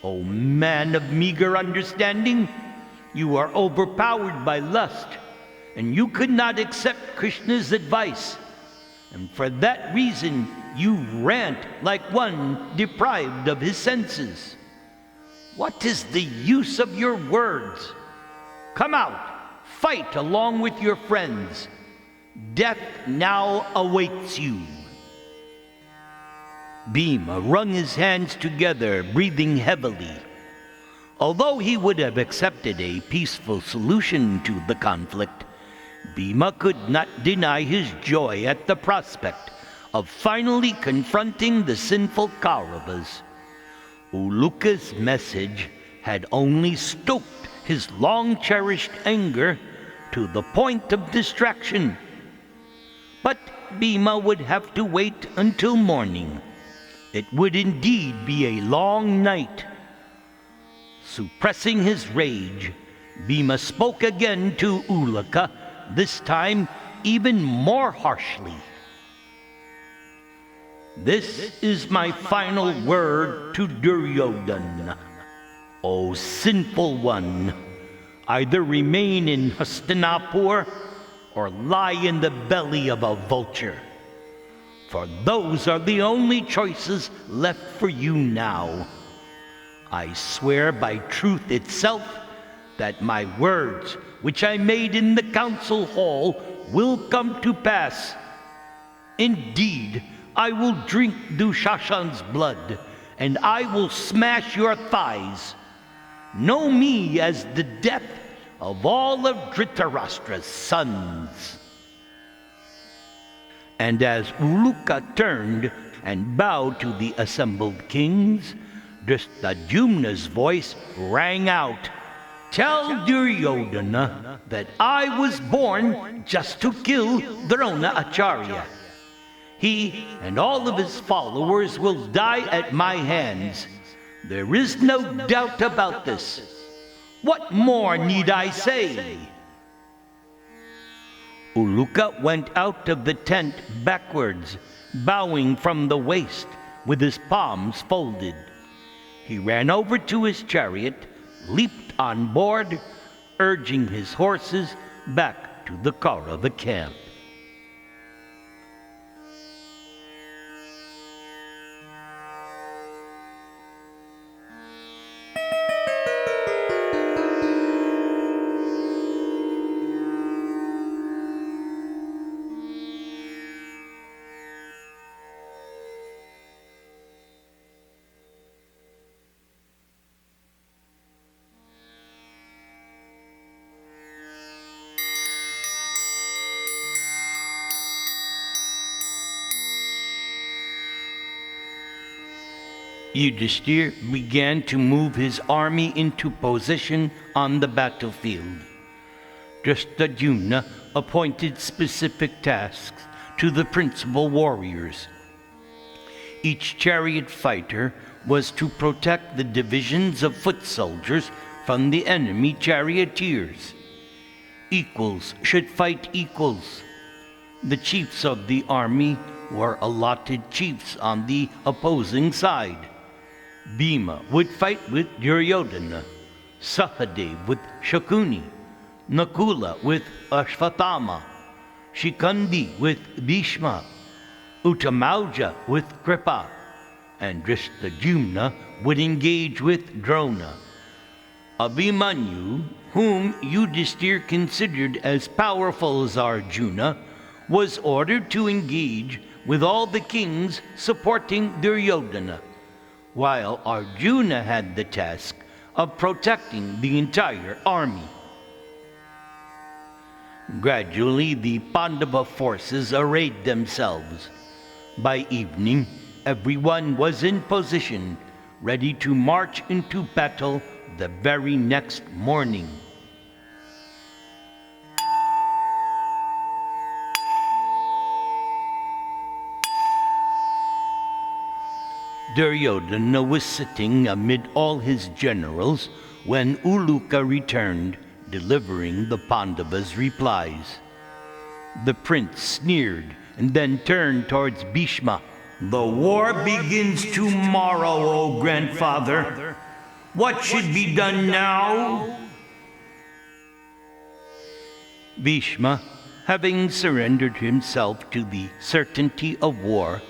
O man of meager understanding, you are overpowered by lust, and you could not accept Krishna's advice. And for that reason, you rant like one deprived of his senses. What is the use of your words? Come out, fight along with your friends. Death now awaits you." Bhima wrung his hands together, breathing heavily. Although he would have accepted a peaceful solution to the conflict, Bhima could not deny his joy at the prospect of finally confronting the sinful Kauravas. Uluka's message had only stoked his long-cherished anger to the point of distraction. But Bhima would have to wait until morning. It would indeed be a long night. Suppressing his rage, Bhima spoke again to Ulaka, this time even more harshly. This is my final word to Duryodhana. O sinful one, either remain in Hastinapur or lie in the belly of a vulture. For those are the only choices left for you now. I swear by truth itself that my words, which I made in the council hall, will come to pass. Indeed, I will drink Dushashan's blood, and I will smash your thighs. Know me as the death of all of Dhritarashtra's sons. And as Uluka turned and bowed to the assembled kings, Dhristadyumna's voice rang out, "Tell Duryodhana that I was born just to kill Drona Acharya. He and all of his followers will die at my hands. There is no doubt about this. What more need I say?" Uluka went out of the tent backwards, bowing from the waist, with his palms folded. He ran over to his chariot, leaped on board, urging his horses back to the Kaurava camp. Yudhishthir began to move his army into position on the battlefield. Dhristadyumna appointed specific tasks to the principal warriors. Each chariot fighter was to protect the divisions of foot soldiers from the enemy charioteers. Equals should fight equals. The chiefs of the army were allotted chiefs on the opposing side. Bhima would fight with Duryodhana, Sahadev with Shakuni, Nakula with Ashvatthama, Shikandi with Bhishma, Uttamauja with Kripa, and Dhristadyumna would engage with Drona. Abhimanyu, whom Yudhishthir considered as powerful as Arjuna, was ordered to engage with all the kings supporting Duryodhana, while Arjuna had the task of protecting the entire army. Gradually, the Pandava forces arrayed themselves. By evening, everyone was in position, ready to march into battle the very next morning. Duryodhana was sitting amid all his generals when Uluka returned, delivering the Pandavas' replies. The prince sneered and then turned towards Bhishma. The war begins tomorrow, O grandfather. What should be done now? Bhishma, having surrendered himself to the certainty of war,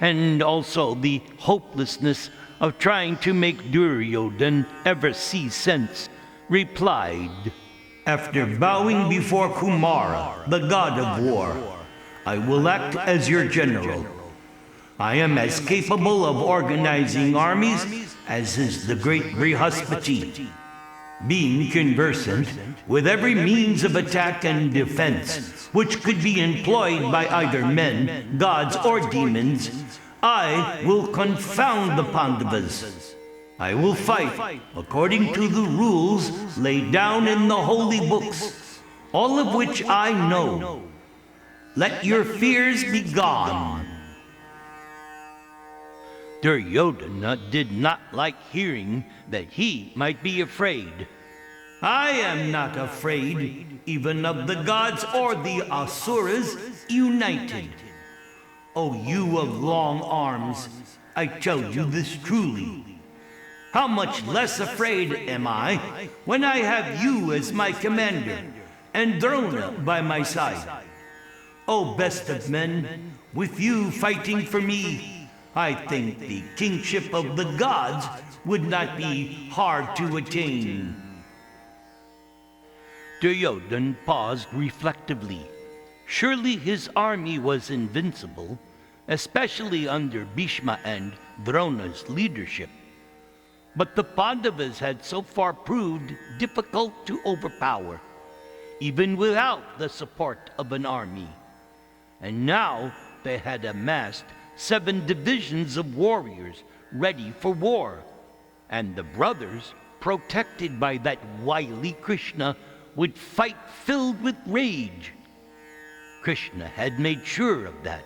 and also the hopelessness of trying to make Duryodhana ever see sense, replied, After bowing before Kumara, the god of war, I will act as your general. I am as capable of organizing armies as is the great Brihaspati, being conversant with every means of attack and defense, which could be employed by either men, gods, or demons. I will confound the Pandavas. I will fight according to the rules laid down in the holy books, all of which I know. Let your fears be gone. Duryodhana did not like hearing that he might be afraid. I am not afraid even of the gods or the Asuras united. O you of long arms, I tell you this truly. How much less afraid am I when I have you as my commander and Drona by my side. O best of men, with you fighting for me, I think the kingship of the gods would not be hard to attain. Duryodhan paused reflectively. Surely his army was invincible, especially under Bhishma and Drona's leadership. But the Pandavas had so far proved difficult to overpower, even without the support of an army. And now they had amassed 7 divisions of warriors ready for war, and the brothers, protected by that wily Krishna, would fight filled with rage. Krishna had made sure of that.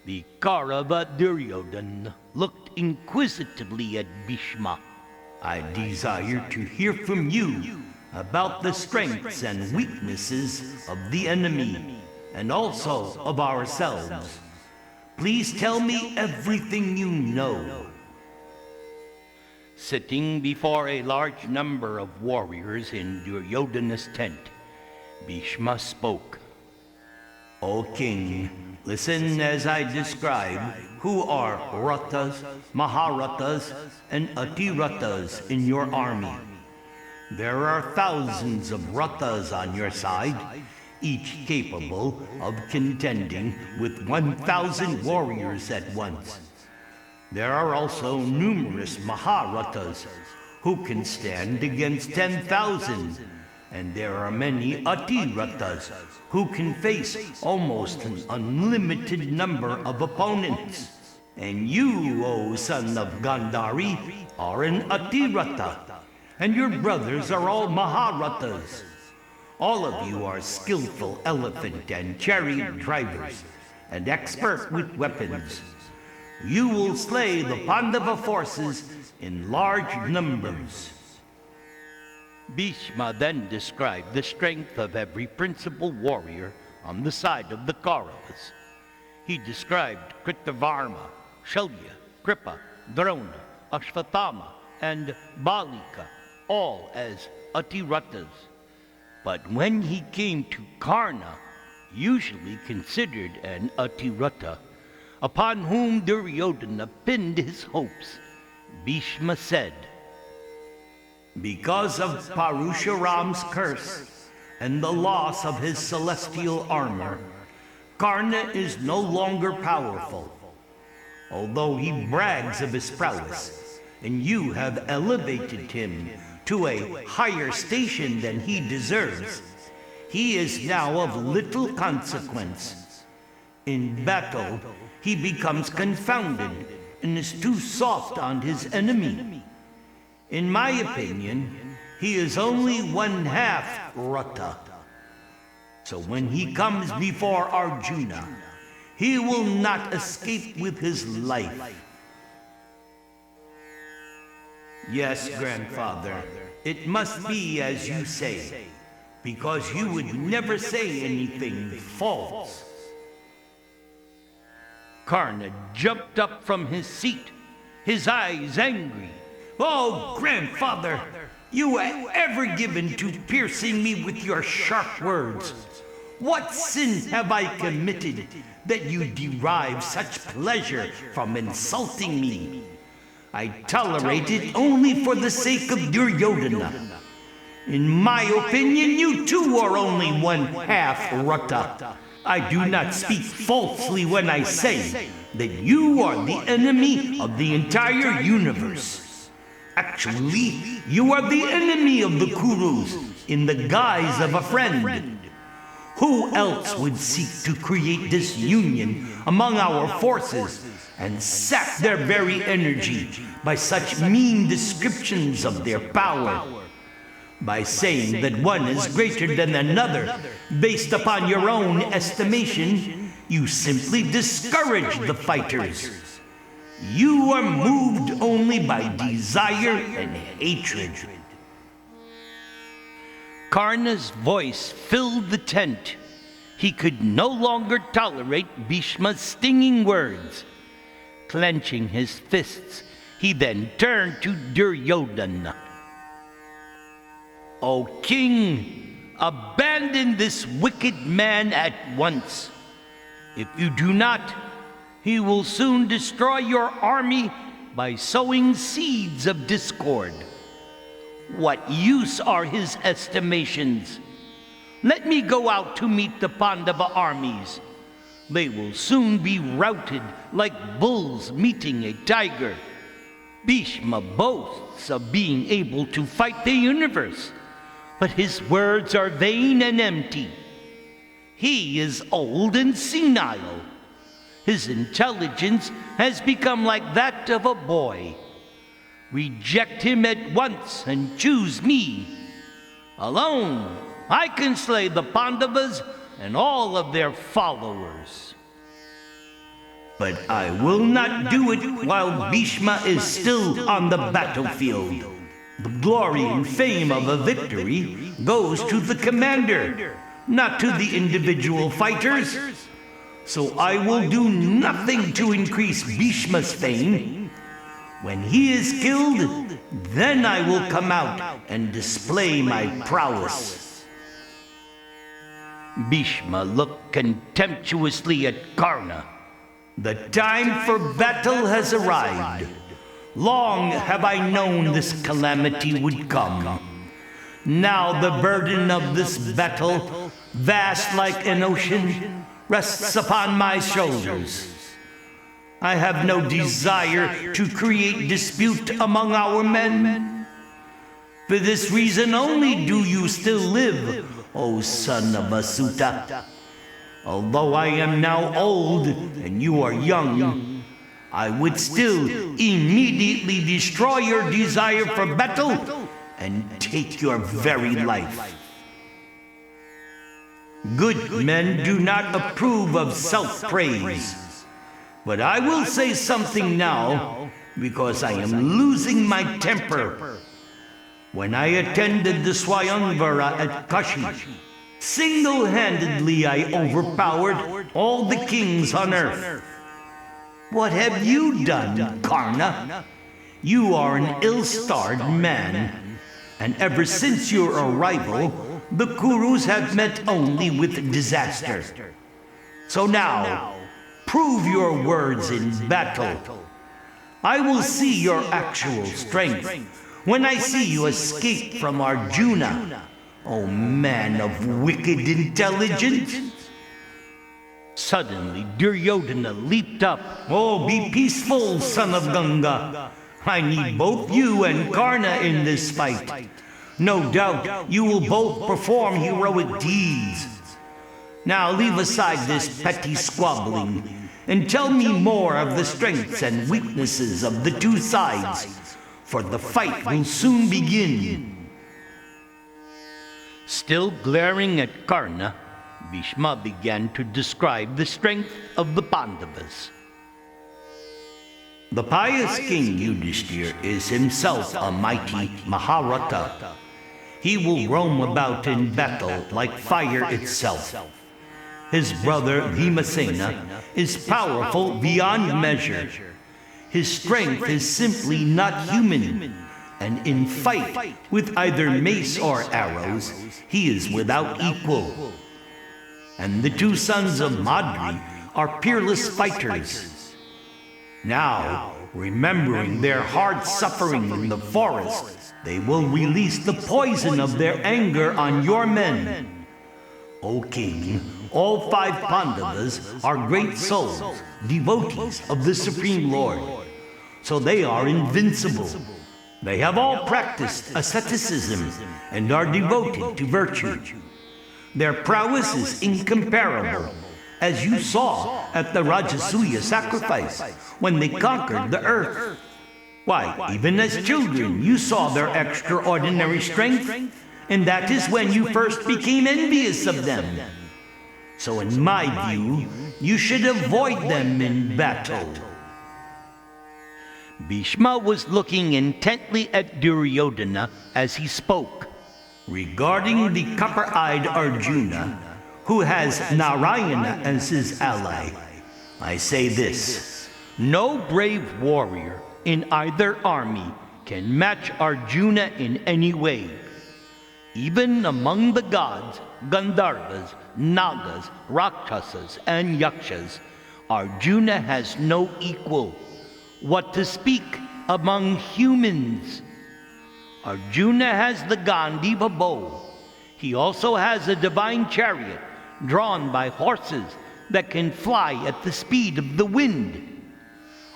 The Kaurava Duryodhan looked inquisitively at Bhishma. I desire to hear from you about the strengths and weaknesses of the enemy, and also of ourselves. Please tell me everything you know. Sitting before a large number of warriors in Duryodhana's tent, Bhishma spoke. O king, listen as I describe who are Rathas, Maha-Rathas, and Atirathas in your army. There are thousands of Rathas on your side, each capable of contending with 1,000 warriors at once. There are also numerous Maha-Rathas who can stand against 10,000, and there are many Atirathas who can face almost an unlimited number of opponents. And you, O son of Gandhari, are an Atiratha, and your brothers are all Maha-Rathas. All of you are skillful elephant and chariot drivers, and expert with weapons. You will slay the Pandava forces in large numbers. Bhishma then described the strength of every principal warrior on the side of the Kauravas. He described Kritavarma, Shalya, Kripa, Drona, Ashvatthama, and Balika, all as Atirathas. But when he came to Karna, usually considered an Atiratha, upon whom Duryodhana pinned his hopes, Bhishma said, Because of Parusharam's curse and the loss of his celestial armor, Karna is no longer powerful. Although he brags of his prowess, and you have elevated him to a higher station than he deserves, he is now of little consequence. In battle, he becomes confounded and is too soft on his enemy. In my opinion, he is only 1/2 Ratha. So when he comes before Arjuna, he will not escape with his life. Yes, grandfather, it must be as you say, because you would never say anything false. Karna jumped up from his seat, his eyes angry. Oh, grandfather, you are ever given to piercing me with your sharp words. What sin have I committed that you derive such pleasure from insulting me? I tolerate it only for the sake of Duryodhana. In my opinion, you too are only 1/2 Ratha. I do not speak falsely when I say that you are the enemy of the entire universe. Actually, you are the enemy of the Kurus in the guise of a friend. Who else would seek to create disunion among our forces and sap their very energy by such mean descriptions of their power? By saying that one is greater than another based upon your own estimation, you simply discourage the fighters. You are moved only by desire and hatred. Karna's voice filled the tent. He could no longer tolerate Bhishma's stinging words. Clenching his fists, he then turned to Duryodhana. "O king, abandon this wicked man at once. If you do not, he will soon destroy your army by sowing seeds of discord. What use are his estimations? Let me go out to meet the Pandava armies. They will soon be routed like bulls meeting a tiger. Bhishma boasts of being able to fight the universe, but his words are vain and empty. He is old and senile. His intelligence has become like that of a boy. Reject him at once and choose me. Alone, I can slay the Pandavas and all of their followers." But I will not do it while Bhishma is still on the battlefield. The glory and fame of a victory goes to the commander, not to the individual fighters. So I will do nothing to increase Bhishma's fame. When he is killed, then I will come out and display my prowess. Bhishma looked contemptuously at Karna. The time for battle has arrived. Long have I known this calamity would come. Now the burden of this battle, vast like an ocean, rests upon my shoulders. I have no desire to create dispute among our men. For this reason only do you still live, O son of Asuta. Although I am now old and you are young, I would still immediately destroy your desire for battle and take your very life. Good men do not approve of self-praise. But I will say something now, because I am losing my temper. When I attended the Swayamvara at Kashi, single-handedly I overpowered all the kings on earth. What have you done, Karna? You are an ill-starred man, and ever since your arrival, the Kurus have met only with disaster. So now, prove your words in battle. I will see your actual strength when I see you escape from Arjuna, O man of wicked intelligence. Suddenly, Duryodhana leaped up. Oh, be peaceful, son of Ganga. I need both you and Karna in this fight. No doubt you will both perform heroic deeds. Now leave aside this petty squabbling and tell me more of the strengths and weaknesses of the two sides, for the fight will soon begin. Still glaring at Karna, Bhishma began to describe the strength of the Pandavas. The pious king Yudhishthira is himself a mighty Maha-Bharata. He will roam about in battle like fire itself. His brother Bhimasena is powerful beyond measure. His strength is simply not human, and in fight with either mace or arrows, he is without equal. And the two sons of Madri are peerless fighters. Now, remembering their hard suffering in the forest, they will release the poison of their anger on your men. O king, all 5 Pandavas are great souls, devotees of the Supreme Lord, so they are invincible. They have all practiced asceticism and are devoted to virtue. Their prowess is incomparable, as you saw at the Rajasuya sacrifice when they conquered the earth. Why, even as children, you saw their extraordinary strength, and that is when you first became envious of them. So in my view, you should avoid them in battle. Bhishma was looking intently at Duryodhana as he spoke. regarding the copper-eyed Arjuna, who has Narayana as his ally, I say this: No brave warrior in either army can match Arjuna in any way. Even among the gods, Gandharvas, Nagas, Rakshasas, and Yakshas, Arjuna has no equal. What to speak among humans? Arjuna has the Gandiva bow. He also has a divine chariot drawn by horses that can fly at the speed of the wind.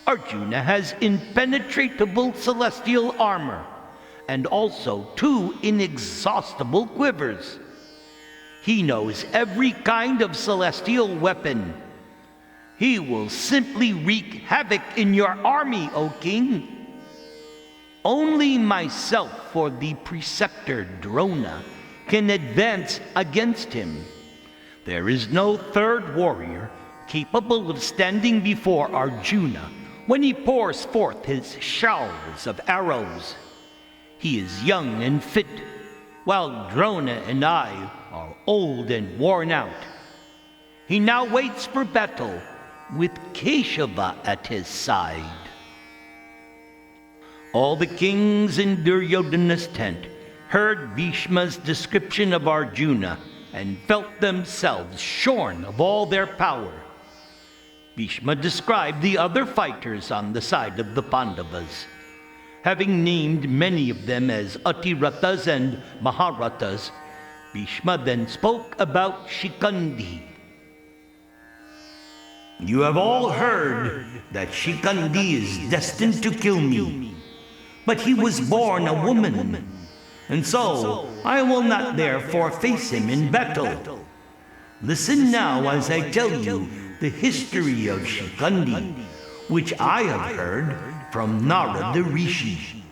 Arjuna has impenetrable celestial armor and also 2 inexhaustible quivers. He knows every kind of celestial weapon. He will simply wreak havoc in your army, O king. Only myself or the preceptor Drona can advance against him. There is no third warrior capable of standing before Arjuna when he pours forth his showers of arrows. He is young and fit, while Drona and I are old and worn out. He now waits for battle with Keshava at his side. All the kings in Duryodhana's tent heard Bhishma's description of Arjuna and felt themselves shorn of all their power. Bhishma described the other fighters on the side of the Pandavas. Having named many of them as Atiratas and Maharatas, Bhishma then spoke about Shikandi. You have all heard that Shikandi is destined to kill me, but he was born a woman, and so I will not therefore face him in battle. Listen now as I tell you the history of Shikandi, which I have heard from Narada Rishi.